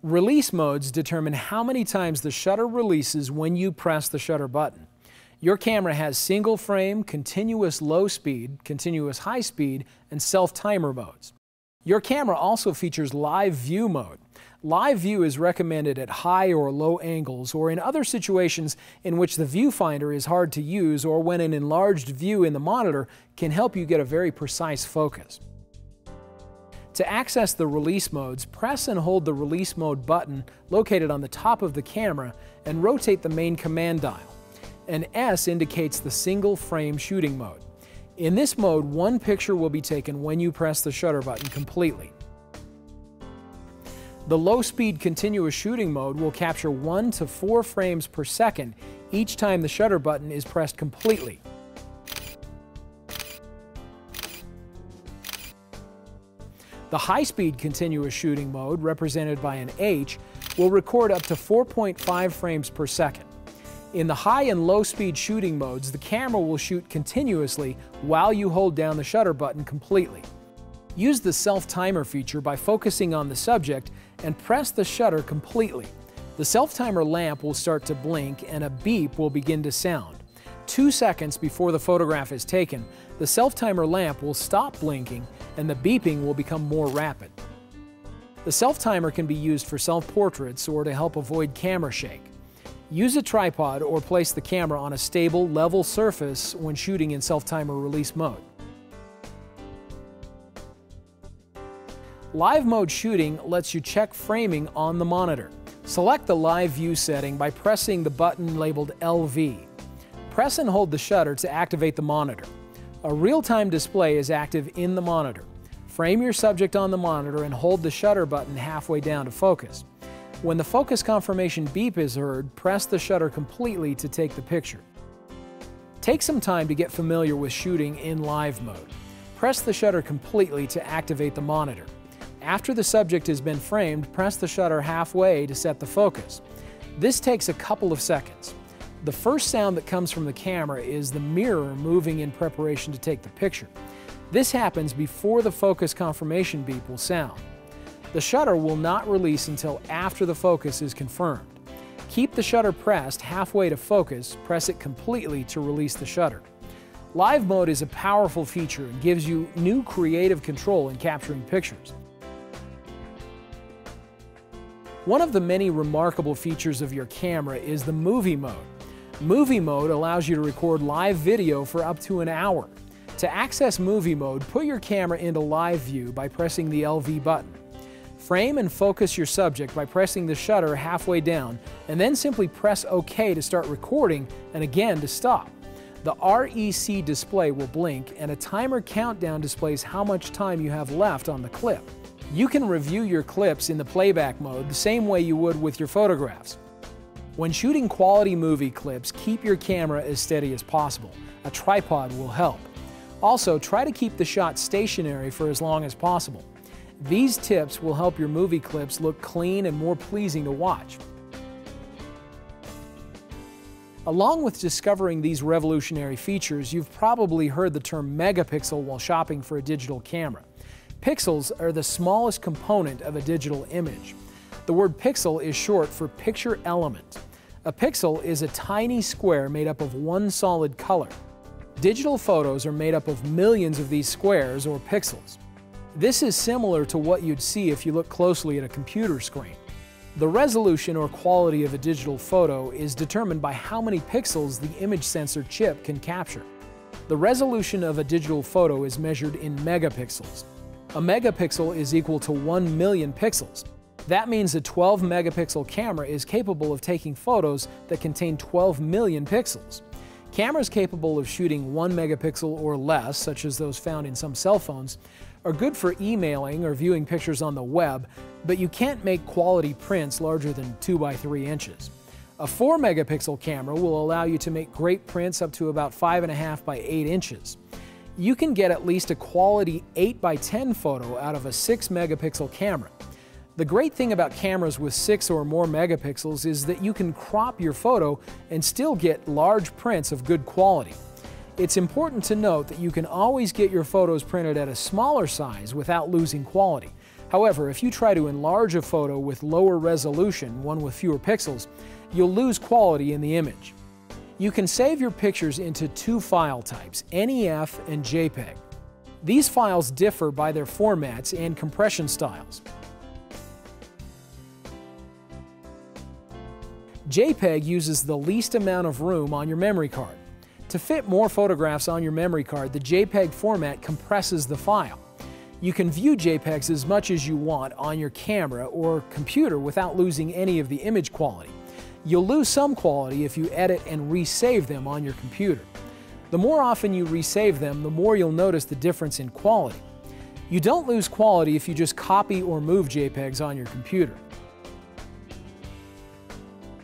Release modes determine how many times the shutter releases when you press the shutter button. Your camera has single frame, continuous low speed, continuous high speed, and self-timer modes. Your camera also features live view mode. Live view is recommended at high or low angles or in other situations in which the viewfinder is hard to use or when an enlarged view in the monitor can help you get a very precise focus. To access the release modes, press and hold the release mode button located on the top of the camera and rotate the main command dial. An S indicates the single frame shooting mode. In this mode, one picture will be taken when you press the shutter button completely. The low-speed continuous shooting mode will capture 1 to 4 frames per second each time the shutter button is pressed completely. The high-speed continuous shooting mode, represented by an H, will record up to 4.5 frames per second. In the high and low-speed shooting modes, the camera will shoot continuously while you hold down the shutter button completely. Use the self-timer feature by focusing on the subject and press the shutter completely. The self-timer lamp will start to blink and a beep will begin to sound. 2 seconds before the photograph is taken, the self-timer lamp will stop blinking and the beeping will become more rapid. The self-timer can be used for self-portraits or to help avoid camera shake. Use a tripod or place the camera on a stable, level surface when shooting in self-timer release mode. Live mode shooting lets you check framing on the monitor. Select the live view setting by pressing the button labeled LV. Press and hold the shutter to activate the monitor. A real-time display is active in the monitor. Frame your subject on the monitor and hold the shutter button halfway down to focus. When the focus confirmation beep is heard, press the shutter completely to take the picture. Take some time to get familiar with shooting in live mode. Press the shutter completely to activate the monitor. After the subject has been framed, press the shutter halfway to set the focus. This takes a couple of seconds. The first sound that comes from the camera is the mirror moving in preparation to take the picture. This happens before the focus confirmation beep will sound. The shutter will not release until after the focus is confirmed. Keep the shutter pressed halfway to focus, press it completely to release the shutter. Live mode is a powerful feature and gives you new creative control in capturing pictures. One of the many remarkable features of your camera is the movie mode. Movie mode allows you to record live video for up to an hour. To access movie mode, put your camera into live view by pressing the LV button. Frame and focus your subject by pressing the shutter halfway down, and then simply press OK to start recording and again to stop. The REC display will blink and a timer countdown displays how much time you have left on the clip. You can review your clips in the playback mode the same way you would with your photographs. When shooting quality movie clips, keep your camera as steady as possible. A tripod will help. Also, try to keep the shot stationary for as long as possible. These tips will help your movie clips look clean and more pleasing to watch. Along with discovering these revolutionary features, you've probably heard the term megapixel while shopping for a digital camera. Pixels are the smallest component of a digital image. The word pixel is short for picture element. A pixel is a tiny square made up of one solid color. Digital photos are made up of millions of these squares or pixels. This is similar to what you'd see if you look closely at a computer screen. The resolution or quality of a digital photo is determined by how many pixels the image sensor chip can capture. The resolution of a digital photo is measured in megapixels. A megapixel is equal to 1 million pixels. That means a 12 megapixel camera is capable of taking photos that contain 12 million pixels. Cameras capable of shooting 1 megapixel or less, such as those found in some cell phones, are good for emailing or viewing pictures on the web, but you can't make quality prints larger than 2 by 3 inches. A 4 megapixel camera will allow you to make great prints up to about 5.5 by 8 inches. You can get at least a quality 8 by 10 photo out of a 6 megapixel camera. The great thing about cameras with 6 or more megapixels is that you can crop your photo and still get large prints of good quality. It's important to note that you can always get your photos printed at a smaller size without losing quality. However, if you try to enlarge a photo with lower resolution, one with fewer pixels, you'll lose quality in the image. You can save your pictures into two file types, NEF and JPEG. These files differ by their formats and compression styles. JPEG uses the least amount of room on your memory card. To fit more photographs on your memory card, the JPEG format compresses the file. You can view JPEGs as much as you want on your camera or computer without losing any of the image quality. You'll lose some quality if you edit and resave them on your computer. The more often you resave them, the more you'll notice the difference in quality. You don't lose quality if you just copy or move JPEGs on your computer.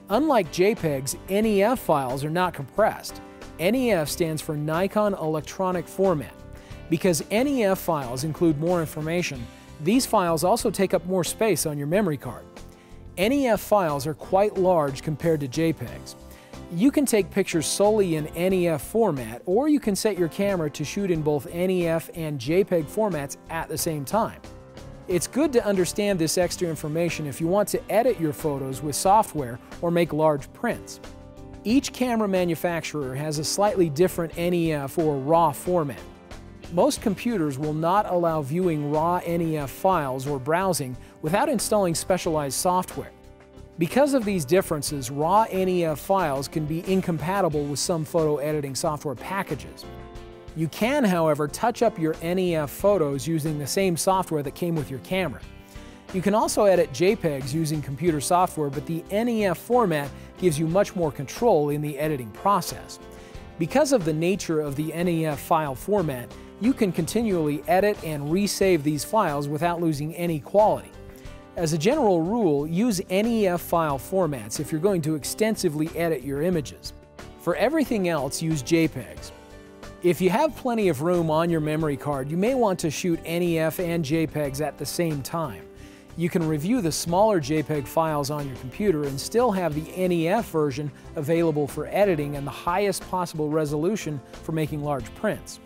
Unlike JPEGs, NEF files are not compressed. NEF stands for Nikon Electronic Format. Because NEF files include more information, these files also take up more space on your memory card. NEF files are quite large compared to JPEGs. You can take pictures solely in NEF format, or you can set your camera to shoot in both NEF and JPEG formats at the same time. It's good to understand this extra information if you want to edit your photos with software or make large prints. Each camera manufacturer has a slightly different NEF or RAW format. Most computers will not allow viewing raw NEF files or browsing without installing specialized software. Because of these differences, raw NEF files can be incompatible with some photo editing software packages. You can, however, touch up your NEF photos using the same software that came with your camera. You can also edit JPEGs using computer software, but the NEF format gives you much more control in the editing process. Because of the nature of the NEF file format, you can continually edit and resave these files without losing any quality. As a general rule, use NEF file formats if you're going to extensively edit your images. For everything else, use JPEGs. If you have plenty of room on your memory card, you may want to shoot NEF and JPEGs at the same time. You can review the smaller JPEG files on your computer and still have the NEF version available for editing and the highest possible resolution for making large prints.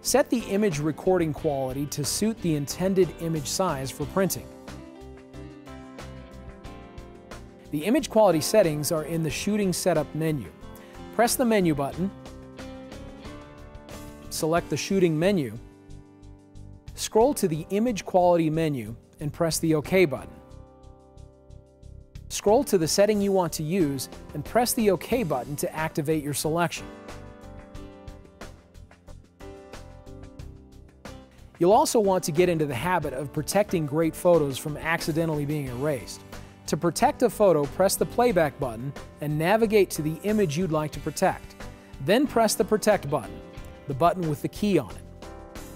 Set the image recording quality to suit the intended image size for printing. The image quality settings are in the Shooting Setup menu. Press the menu button, select the Shooting menu, scroll to the Image Quality menu and press the OK button. Scroll to the setting you want to use and press the OK button to activate your selection. You'll also want to get into the habit of protecting great photos from accidentally being erased. To protect a photo, press the playback button and navigate to the image you'd like to protect. Then press the Protect button, the button with the key on it.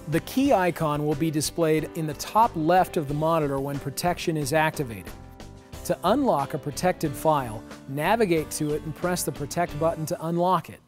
The key icon will be displayed in the top left of the monitor when protection is activated. To unlock a protected file, navigate to it and press the Protect button to unlock it.